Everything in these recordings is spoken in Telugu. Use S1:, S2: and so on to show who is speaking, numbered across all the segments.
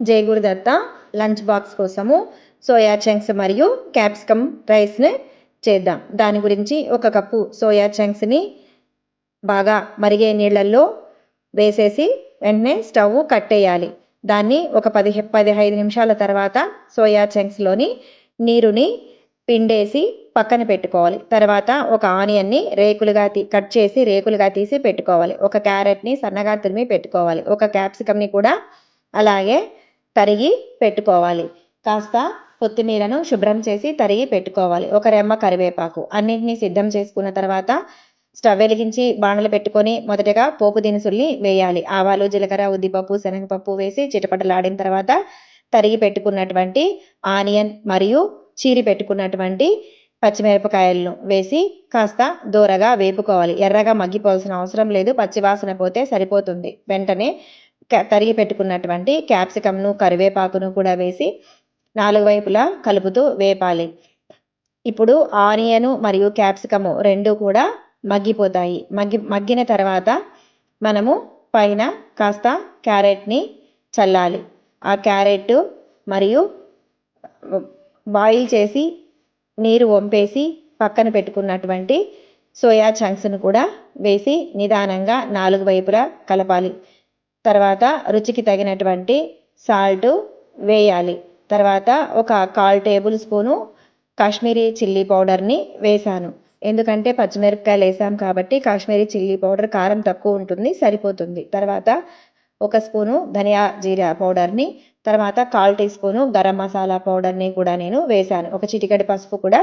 S1: జయగురు దత్త లంచ్ బాక్స్ కోసము సోయా చంక్స్ మరియు క్యాప్సికమ్ రైస్ని చేద్దాం. దాని గురించి 1 కప్పు సోయా చంక్స్ని బాగా మరిగే నీళ్ళల్లో వేసేసి వెంటనే స్టవ్ కట్టేయాలి. దాన్ని ఒక 15 నిమిషాల తర్వాత సోయా చంక్స్లోని నీరుని పిండేసి పక్కన పెట్టుకోవాలి. తర్వాత ఒక ఆనియన్ని కట్ చేసి రేకులుగా తీసి పెట్టుకోవాలి. ఒక క్యారెట్ని సన్నగా తురిమి పెట్టుకోవాలి. ఒక క్యాప్సికమ్ని కూడా అలాగే తరిగి పెట్టుకోవాలి. కాస్త కొత్తిమీరను శుభ్రం చేసి తరిగి పెట్టుకోవాలి. ఒక రెమ్మ కరివేపాకు. అన్నింటినీ సిద్ధం చేసుకున్న తర్వాత స్టవ్ వెలిగించి బాణలు పెట్టుకొని మొదటగా పోపు దినుసుల్ని వేయాలి. ఆవాలు, జీలకర్ర, ఉద్దిపప్పు, శనగపప్పు వేసి చిటపటలాడిన తర్వాత తరిగి పెట్టుకున్నటువంటి ఆనియన్ మరియు చీరి పెట్టుకున్నటువంటి పచ్చిమిరపకాయలను వేసి కాస్త దూరగా వేపుకోవాలి. ఎర్రగా మగ్గిపోవాల్సిన అవసరం లేదు, పచ్చివాసన పోతే సరిపోతుంది. వెంటనే తరిగి పెట్టుకున్నటువంటి క్యాప్సికమ్ను, కరివేపాకును కూడా వేసి 4 వైపులా కలుపుతూ వేపాలి. ఇప్పుడు ఆనియను మరియు క్యాప్సికము 2 కూడా మగ్గిపోతాయి. మగ్గిన తర్వాత మనము పైన కాస్త క్యారెట్ని చల్లాలి. ఆ క్యారెట్ మరియు బాయిల్ చేసి నీరు వంపేసి పక్కన పెట్టుకున్నటువంటి సోయా చంక్స్ను కూడా వేసి నిదానంగా 4 వైపులా కలపాలి. తర్వాత రుచికి తగినటువంటి సాల్ట్ వేయాలి. తర్వాత ఒక 1/4 టేబుల్ స్పూను కాశ్మీరీ చిల్లీ పౌడర్ని వేశాను. ఎందుకంటే పచ్చిమిరపకాయలు వేసాం కాబట్టి కాశ్మీరీ చిల్లీ పౌడర్ కారం తక్కువ ఉంటుంది, సరిపోతుంది. తర్వాత 1 స్పూను ధనియా జీరా పౌడర్ని, తర్వాత 1/4 టీ స్పూను గరం మసాలా పౌడర్ని కూడా నేను వేశాను. ఒక చిటికెడు పసుపు కూడా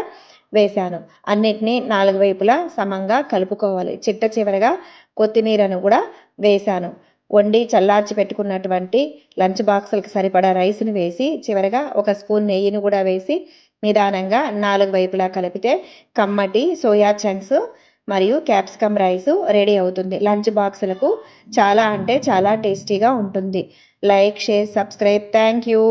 S1: వేశాను. అన్నిటినీ 4 వైపులా సమంగా కలుపుకోవాలి. చివరగా కొత్తిమీరను కూడా వేశాను. వండి చల్లార్చి పెట్టుకున్నటువంటి లంచ్ బాక్సులకు సరిపడా రైస్ని వేసి చివరగా 1 స్పూన్ నెయ్యిని కూడా వేసి నిదానంగా 4 వైపులా కలిపితే కమ్మటి సోయా చంక్స్ మరియు క్యాప్సికమ్ రైస్ రెడీ అవుతుంది. లంచ్ బాక్సులకు చాలా అంటే చాలా టేస్టీగా ఉంటుంది. Like, share, subscribe. Thank you.